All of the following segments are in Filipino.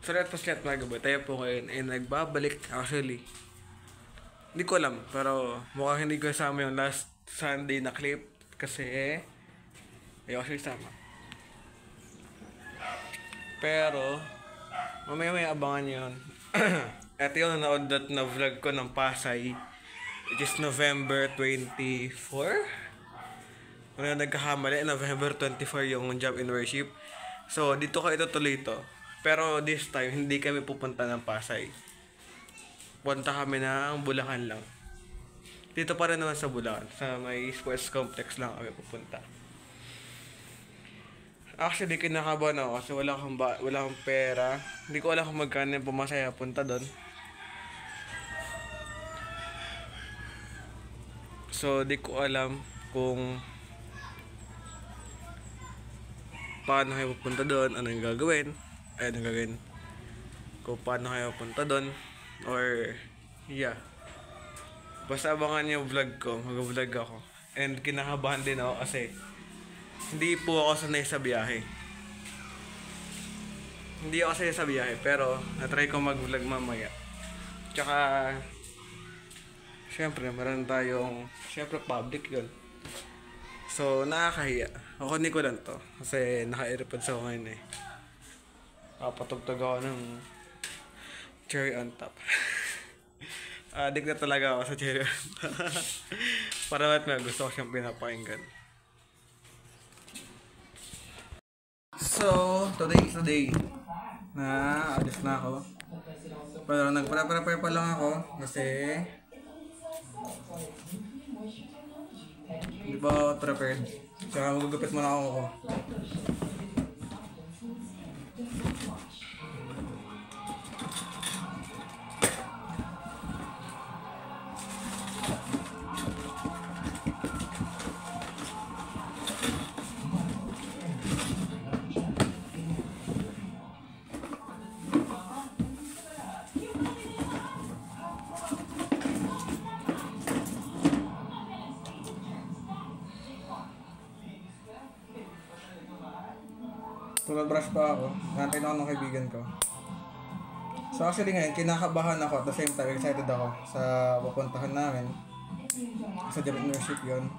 Sorry at paskat mga gabay. Tayo po ngayon ay nagbabalik actually. Hindi ko alam, pero mukhang hindi ko kasama yung last Sunday na clip kasi ayaw siya isama. Pero mamaya may abangan nyo yun. Ito yung nanood na vlog ko ng Pasay, which is November 24. Kung na nagkakamali, November 24 yung job in worship. So dito ko itutuloy ito. Pero this time, hindi kami pupunta ng Pasay. Punta kami ng Bulacan lang. Dito pa rin naman sa Bulacan. Sa may sports complex lang kami pupunta. Actually, kinakabahan ako kasi wala akong pera. Hindi ko alam kung magkano yung pumasaya punta doon. So, di ko alam kung paano kayo pupunta doon, anong gagawin. Kung paano kayo punta doon. Or, yeah. Basta abangan yung vlog ko, mag-vlog ako. And kinakabahan din ako kasi hindi po ako sanay sa biyahe. Hindi ako sanay sa biyahe, pero natry ko mag-vlog mamaya. Tsaka, syempre, meron tayong, syempre public yun. So, nakakahiya. Kukunin ko lang to. Kasi naka-airpods ako ngayon eh. Patugtog ako ng cherry on top. Adik na talaga ako sa cherry on top. Para ba't may gusto ko siyang pinapakinggan. So, today is the day na alis na ako. Pero nagprepare pa lang ako kasi hindi pa ako prepared. Tsaka magugupit muna ako. Mag-brush pa ako. Nantay na ako ng kaibigan ko. So actually ngayon, kinakabahan ako. At the same time, excited ako sa pupuntahan namin. Sa job in worship yun.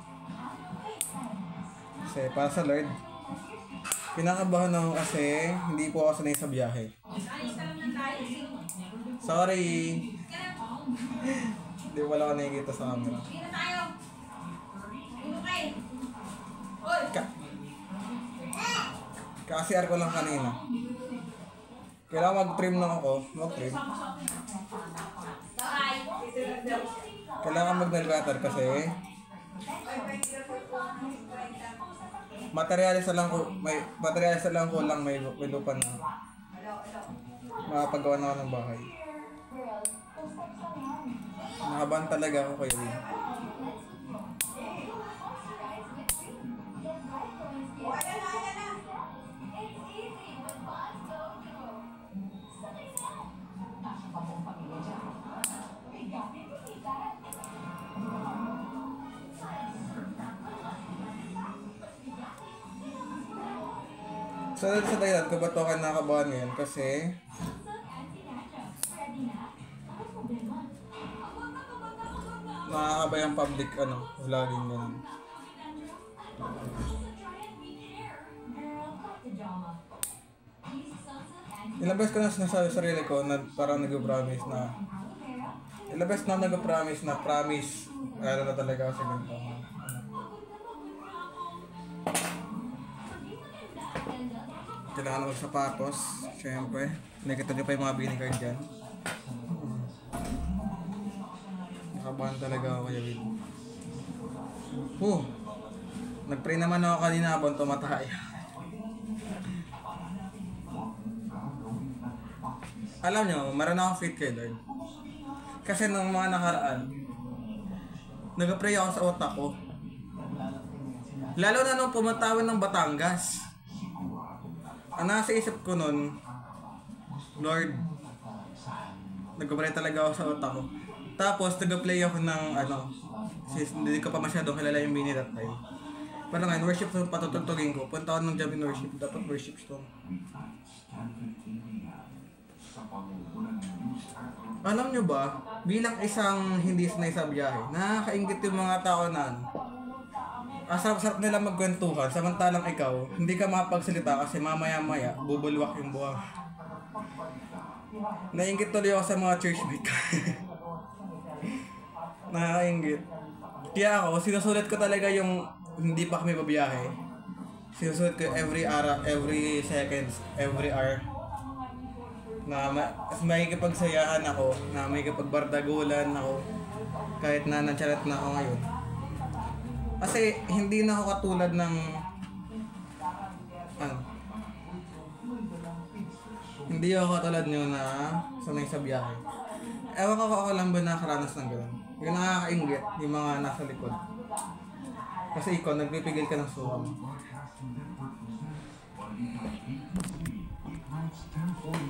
Kasi para sa Lord, kinakabahan ako kasi hindi po ako sanay sa biyahe. Sorry! Hindi wala ako nakikita sa camera. Kasi ko lang kanina. Kailangan mag-trim lang ako. Mag-trim. Kailangan mag-nail cutter kasi materialis na lang ko lang may lupa na makapagawa na ako ng bahay. Nakabahan talaga ako kayo. So, sa dahilan ko ba't ako nakabahan ngayon? Kasi nakakabay ang public, vlogging ganun. Ilang beses ko na sinasabi sa sarili ko na parang nag-promise na promise ano na talaga ako sa ganito. Kailangan ng sapatos, syempre. Nakita nyo pa yung mga binigay dyan. Nakabahan talaga ako kaya Will. Nag-pray naman ako kanina habang tumatay. Alam nyo, meron akong faith kay Lord. Kasi nung mga nakaraan, nag-pray ako sa utak ko. Lalo na nung pumatawin ng Batangas. Ang nasa isip ko nun, Lord, nag-pray talaga ako sa utak ko. Tapos, nag-play ako ng, hindi ko pa masyadong kilala yung mini that time. Parang ngayon, worship song patutugtugin ko. Punta ako ng job in worship. Dapat worship song. Alam nyo ba, bilang isang hindi sanay sa biyahe, nakakaingit yung mga tao na ano. Sarap-sarap nila magkwentuhan, samantalang ikaw, hindi ka makapagsalita kasi mamaya-maya, bubulwak yung buha. Naingit tuloy ako sa mga churchmate ko. Nakakaingit. Kaya ako, sinusulit ko talaga yung hindi pa kami babiyahe. Sinusulit ko every hour, every seconds, every hour. Na may kipagsayahan ako, na may kipagbardagulan ako. Kahit na nacharat na ako ngayon. Kasi hindi na ako katulad ng hindi ako katulad nyo na sanay sa biyahe. Ewan ko ako lang ba nakaranas ng gano'n. Yung nakakaingit, yung mga nasa likod. Kasi ikaw, nagpipigil ka ng suha mo.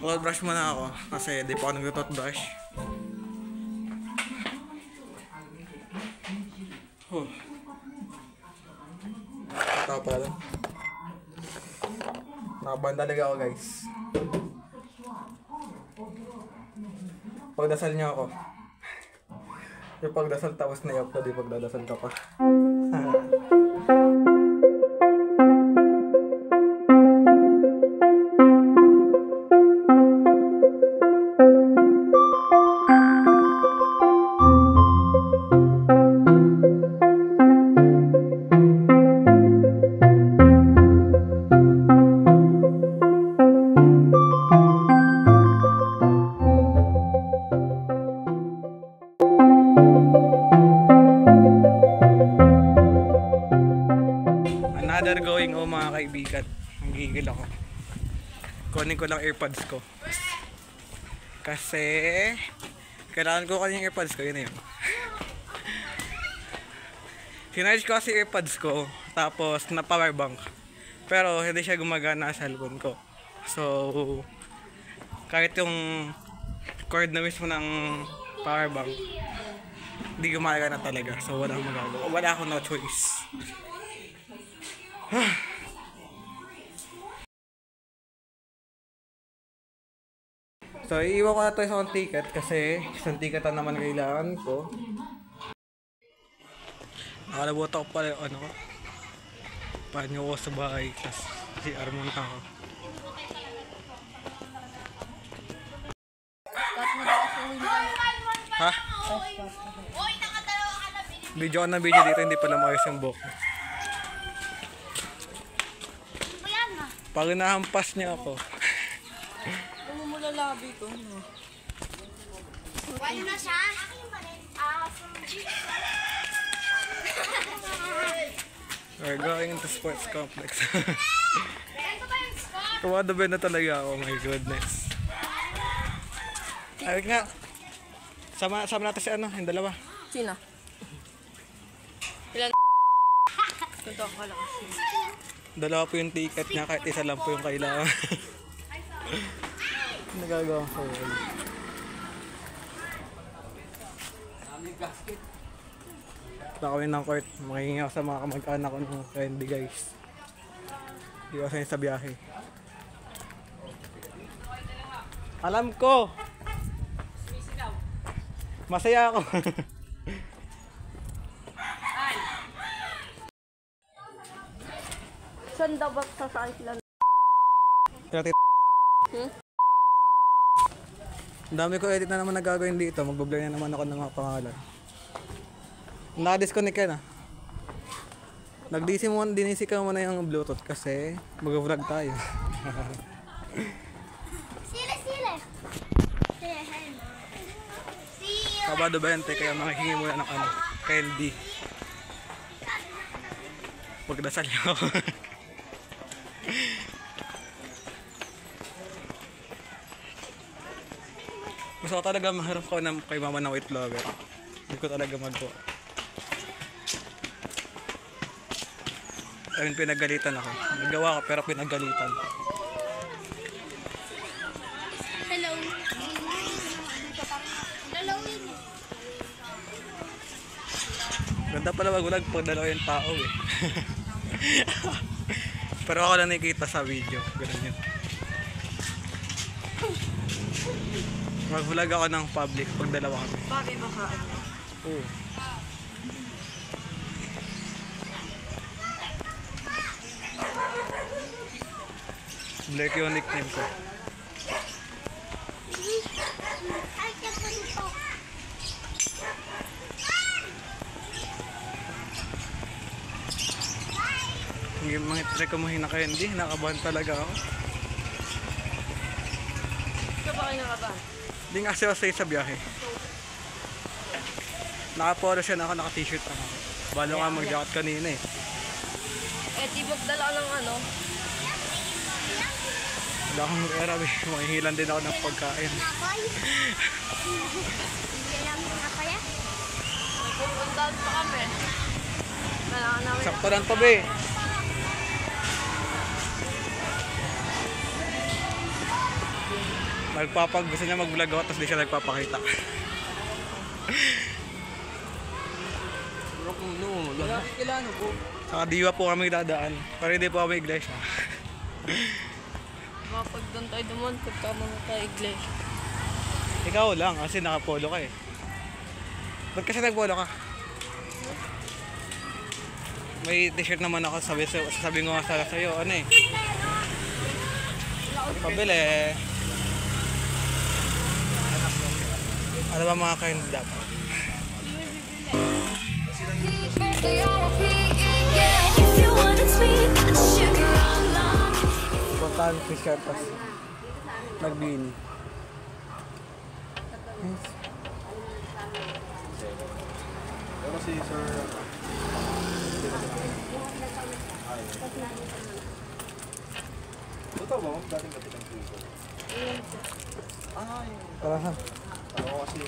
Toothbrush muna ako kasi di pa ako nag-toothbrush. Tao pala lang. Nakabanda talaga ako, guys. Pagdasal niyo ako. Yung pagdasal tapos na i-upload yung pagdadasal ka pa. Another going o mga kaibigan. Ang gigil ako. Kunin ko lang earpods ko. Kasi kailangan ko kunin yung earpods ko. Yun na yun. Sinarge ko kasi earpods ko. Tapos na power bank. Pero hindi siya gumagana sa cellphone ko. So kahit yung cord na mismo ng power bank hindi gumagana talaga. So wala akong magagawa. Wala akong no choice. So, iiwan ko na ito isang ticket kasi isang ticket na naman kailangan ko. Nakalabutan ko pala yung ano ko. Panyo ko sa bahay kasi si Armon ako. Ha? Video ko na video dito, hindi pala maayos yung buhok. Pag nahampas niya ako. Mula labi ko. Wala na siya? We're going to sports complex. Kumadabi na talaga ako, my goodness. Ay nga. Sama natin si ano, yung dalawa. Sino? Ilan? Ito ako lang. Dalawa po yung ticket niya, kahit isa lang po yung kailangan. Nagagawa ko yun. Nakawin ng court. Makihingi ako sa mga kamag-anak ko ng candy, guys. Hindi ko sanay sa biyahe. Alam ko! Masaya ako. Saan dapat sasakay sila? Ang dami ko edit na naman nagagawin dito. Magbablur na naman ako ng mga pangalan. Naka-disconnect ka na. Dinisi ka muna yung Bluetooth kasi mag-vlog tayo. Sile. Sabado 20 kaya makihingi muna ng ano, candy. Magdasal niyo ako. Gusto ko talaga maharap ko kay mama ng weight vlogger. Hindi ko talaga magawa. Ayun, pinagalitan ako. Nagawa ko pero pinagalitan. Hello. Ganda pala magulag pag dalawa yung tao eh. Pero ako lang nakikita sa video. Ganun yun. Mag-vlog ako ng public pag dalawa kami. Bagay baka ano. Oo. Black yung nickname ko. Ay, kapag ito. Hindi mga try ko mahina kayo. Hindi, nakabahan talaga ako. Ikaw ba kayo nakabahan? Hindi nga kasi sa biyahe. Naka-polo siya na ako, naka-t-shirt ako. Balo nga mag-jacket kanina eh. Eh, di magdala ka ng ano? Wala akong mag-erabi. Mahihilan din ako ng pagkain. Akoy. Hindi alam mo na kaya? Nagpupuntahan pa kami. Kailangan namin. Sakto lang to, be. Gusto niya mag-vlog ako, tapos di siya nagpapakita. Wala kailangan po. Saka diwa po kami dadaan. Pero hindi po kami iglesia. Kapag doon tayo duman, pagkama na tayo iglesia. Ikaw lang, kasi nakapolo ka eh. Ba't kasi nagpolo ka? May t-shirt naman ako, sabi ko nga sa'yo, ano eh. Pabili. Ano ba mga kain dapat? Puntahan t-shirt pas nagbini. Pero si Sir... Ito ba? Dating kapitan puso. Ah, yun. Para saan? Ano ko kasi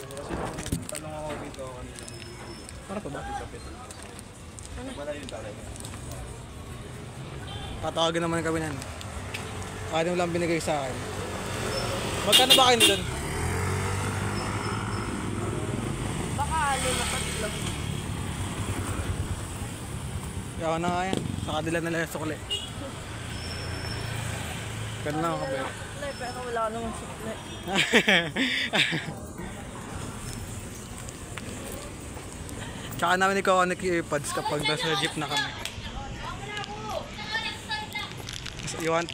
tanong ako dito kanina. Para pa ba? Dating kapitan puso. Wala yun talaga. Tatawagin naman kami nan. Ano lang binigay sa akin. Magkano ba kayo doon? Baka alin na tatlo. Yawa na nga yan. Sa kadila na lang sukli. Ganun lang ako ba? Pero wala naman sukle. Tsaka namin ikaw nag-earpods kapag nasa jeep na kami. You want?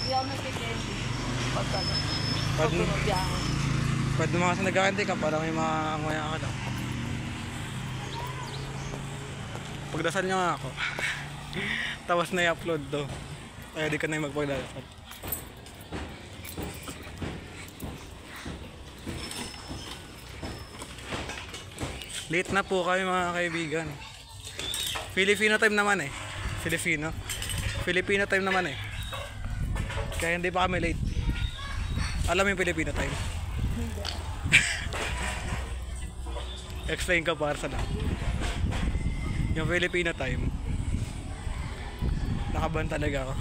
Hindi ako nagkikienti. Pagkala. Pag, Pagkala. pag naman kasi nagkakanti ka, para may mga nguya ka daw. Pagdasal niyo nga ako. Tapos na i-upload to. Kaya di ka na yung magpagdasal. Late na po kami mga kaibigan. Filipino time naman eh. Filipino time naman eh. Kaya hindi pa kami late. Alam mo yung Filipino time? Explain ka para sa lang. Yung Filipino time. Nakaban talaga ako.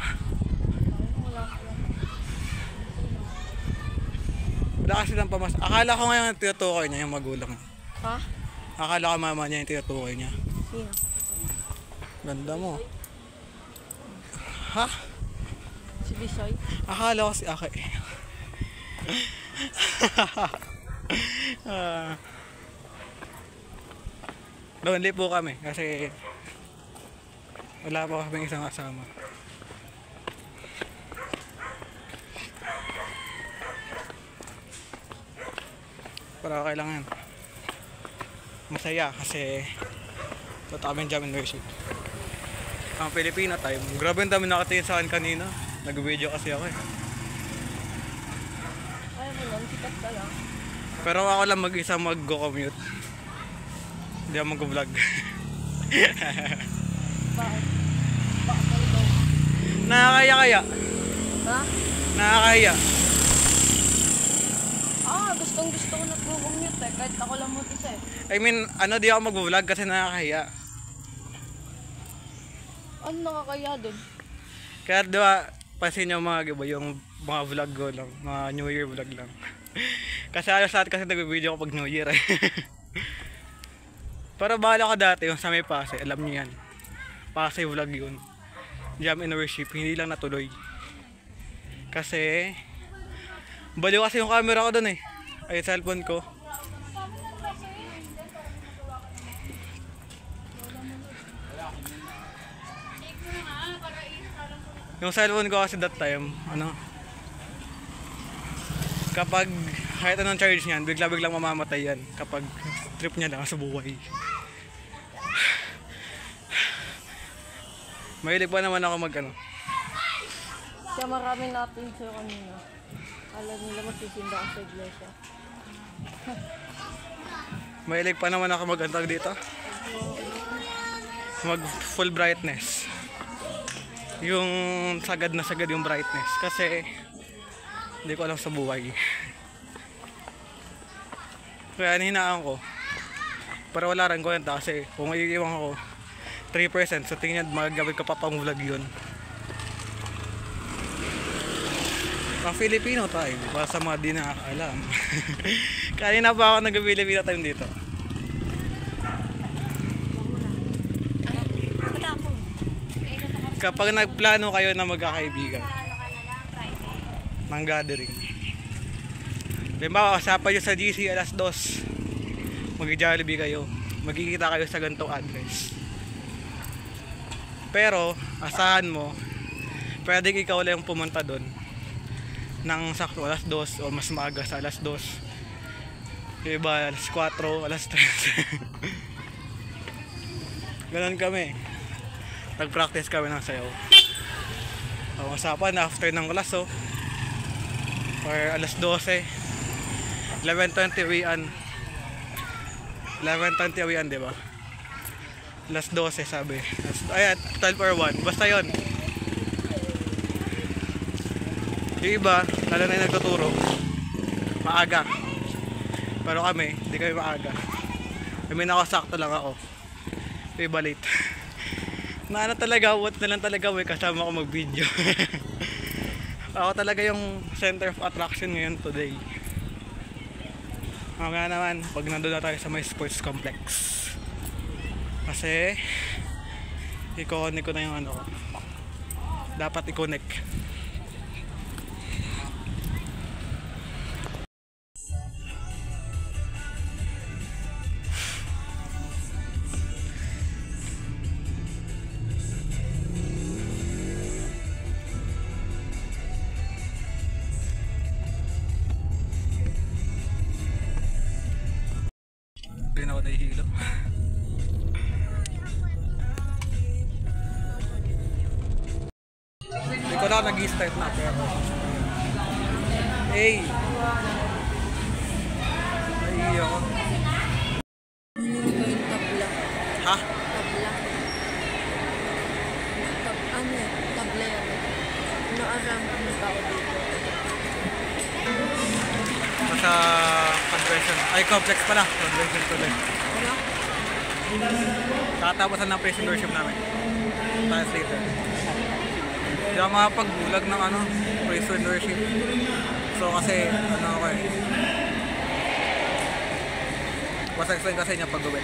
Wala kasi ng pamas. Akala ko ngayon tinutukoy niya yung magulang. Ha? Akala ko mama niya yung tinutukoy niya. Sino? Ganda mo. Ha? Si Bisoy? Akala ko si Ake. Lonely po kami kasi wala pa kaming isang kasama. Pero okay lang yan. Masaya kasi ito kami jam university. Ang Filipino time. Grabe ang dami nakatingin sa akin kanina. Nag-video kasi ako eh. Ayaw mo nun, sikat ka lang. Pero ako lang mag-isa mag-go-commute. Hindi ako mag-vlog. Bakit? Bakit ano daw? Nakakaya kaya? Ha? Nakakaya. Gustong gusto ko nag-commute eh. Kahit ako lang mag-isa eh. I mean, di ako mag-vlog kasi nakakaya. Ano nakakaya dun? Kaya diba, pansin nyo mga iba, yung mga vlog ko lang, mga New Year vlog lang. Kasi alas lahat kasi nag-video ko pag New Year eh. Para bahala ka dati yung sa may Pasay, alam niyo yan. Pasay vlog yun. Jam and worship, hindi lang natuloy. Kasi, baliw kasi yung camera ko dun eh. Ay, cellphone ko. Yung cellphone ko kasi that time, kapag kahit anong charge niyan, bigla-biglang mamamatay yan kapag trip niya lang sa buhay. Mahilig pa naman ako Kaya marami natin sa'yo kanina. Alam nila magsisimba ako sa iglesia. Mahilig pa naman ako mag-antag dito. Mag full brightness. Yung sagad na sagad yung brightness. Kasi hindi ko alam sa buhay. Kaya hinahinaan ko. Para wala rin kwenta kasi kung iiwan ko 3%, so tingin niya magagawin ka pa pang vlog yun. Pang Filipino time, para sa mga di nakakaalam. Kanina pa ako nag-Filipino time dito. Kapag nagplano kayo na magkakaibigan ng gathering, halimbawa kasapan nyo sa GC alas 2, mag-Jollibee kayo, magkikita kayo sa ganitong address. Pero asahan mo, pwedeng ikaw lang pumunta doon ng sakto alas 2 o mas maaga sa alas 2, iba alas 4, alas 3. Ganon kami. Nag-practice kami ng sayaw. O usapan after ng class or alas 12, 11:20 uwian. 11:20 uwian, di ba? Alas 12 sabi. Ayan, 12 or 1. Basta yon. Yung iba, lalo na yung nagtuturo, maaga. Pero kami, hindi kami maaga. Kami nakasakto lang ako. Yung iba late. Na ano talaga, what na lang talaga may kasama ko mag-video. Ako talaga yung center of attraction ngayon today. Mamaya naman, pag nandun na tayo sa may sports complex. Kasi, i-connect ko na yung ano ko. Dapat i-connect. Hindi na ako nahihilo. Hindi ko lang nag-i-start na pero hey! Nahihiyo ako. Tabla. Ha? Tabla. Tabla yan. Naaram ba ako dito? Sa convention. Ay, complex pala. Convention tuloy. Ano? Katapusan ng praise and worship namin. Tayo later. Hindi ako makapag-vlog ng praise and worship. So kasi, ako basta explain kasi niya pag-uwi.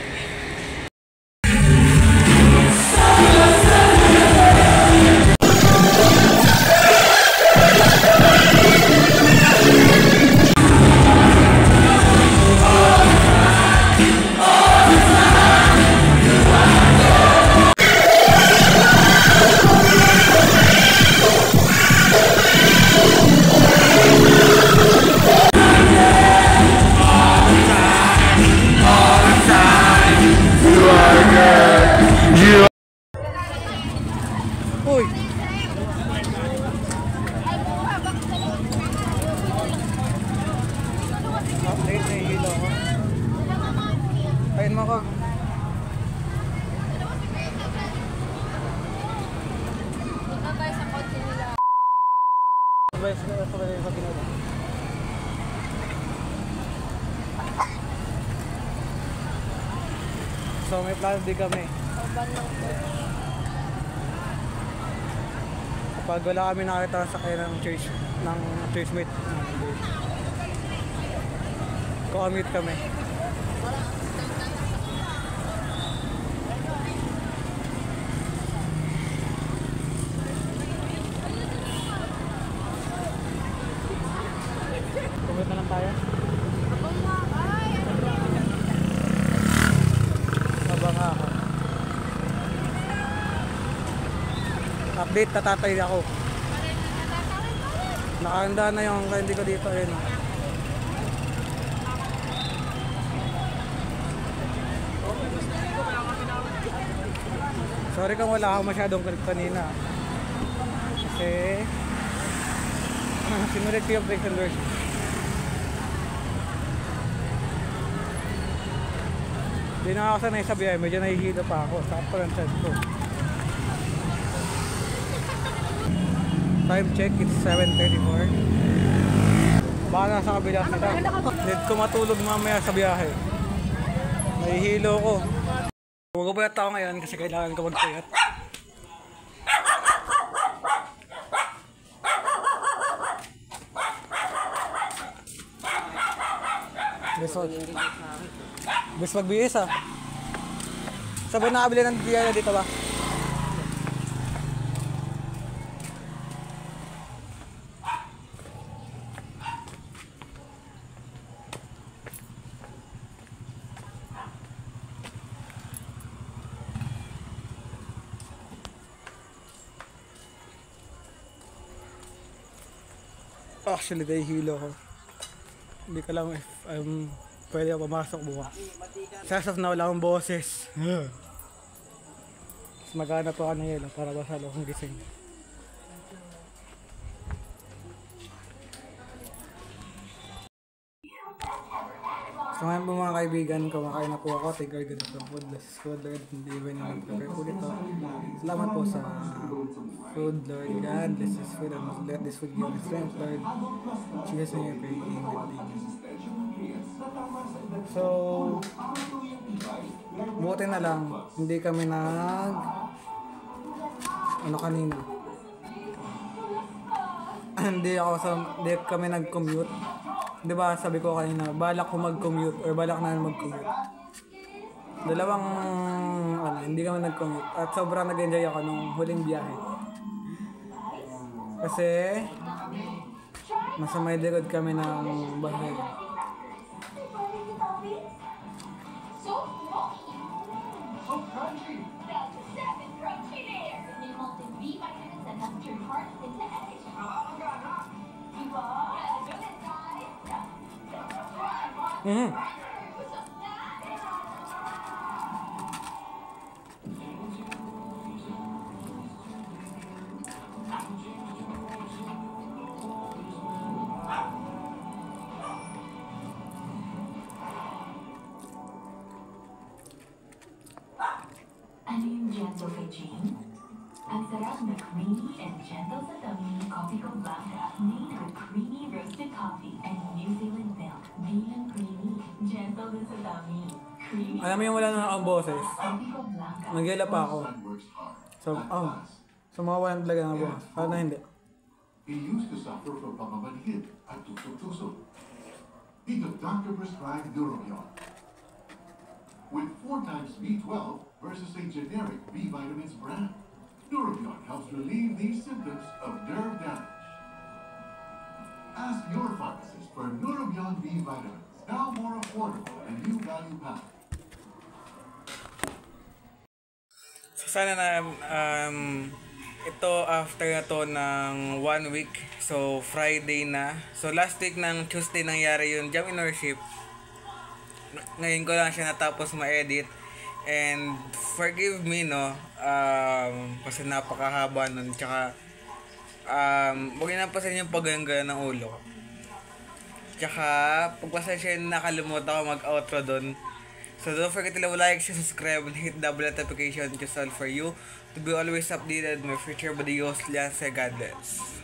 Uy! Update, nahihilo ako. Ayun mo ako. Punta tayo sa kotse nila. Advice ko sa kanila sa ginagawa. So may plano din kami. Urban lang po. Pag wala kami nakita sa kanya ng churchmate, commute kami. nga ako. Update, tatatay ako. Nakahanda na yung candy ko dito. Ayun. Sorry kung wala ako masyadong clip kanina. Kasi sinulit ko yung breaks and works. Hindi na ako sanay sa biyahe, medyo nahihilo pa ako. Sakto lang set ko. Time check, it's 7:34. Baka nasa kabila sila. Need ko matulog mamaya sa biyahe. Nahihilo ko. Magpapayat ako ngayon kasi kailangan ko magpayat. Gusto magbihis ah. Sabay nakabili ng biyaya dito ba? Actually, nahihilo ko. Hindi ko lang if pwede ako pumasok bukas. As of now, wala akong boses. Maghanap ako ng yelo para basalo akong gising. So ngayon po mga kaibigan, kumakain na po ako. Take our good of food. This is food Lord. Hindi ba nyo nag-prepare po dito. Salamat po sa food Lord God. This is food and let this food give me strength Lord. Jesus in your praying. So buti na lang hindi kami kanina. Hindi kami nag-commute. 'Di ba sabi ko kanina, balak ko mag-commute or balak na mag-commute. Hindi kami nag-commute at sobrang nag-enjoy ako nung huling biyahe. Kasi nasa may likod kami ng bahay. Ano yung gentle kay Jane? Ang sarap na creamy and gentle sa tummy Coffee Blanca made with creamy roasted coffee and New Zealand milk. Made and creamy, gentle din sa tummy. Creamy. Alam mo yung wala na akong boses. Coffee Blanca. Nagyela pa ako. So mga walang talaga ng boses. Paano hindi? He used to suffer from pamamanhid at tusok-tusok. He got doctor-prescribed Duromyon. With 4 times B12 versus a generic B vitamins brand. Duromyon helps relieve these symptoms of nerve damage. Ask your pharmacist for Duromyon B vitamins, now more affordable and new value pack. So sana na ito after na to ng 1 week. So Friday na. So last week ng Tuesday nangyari yung jam in worship. Ngayon ko lang siya natapos ma-edit. And forgive me kasi napakahaba nun. Tsaka huwag na pasin yung paggangga ng ulo. Tsaka pagpasensya nakalimutan ako mag-outro dun. So don't forget to like, share, subscribe, and hit the bell notification just all for you to be always updated on my future videos. God bless.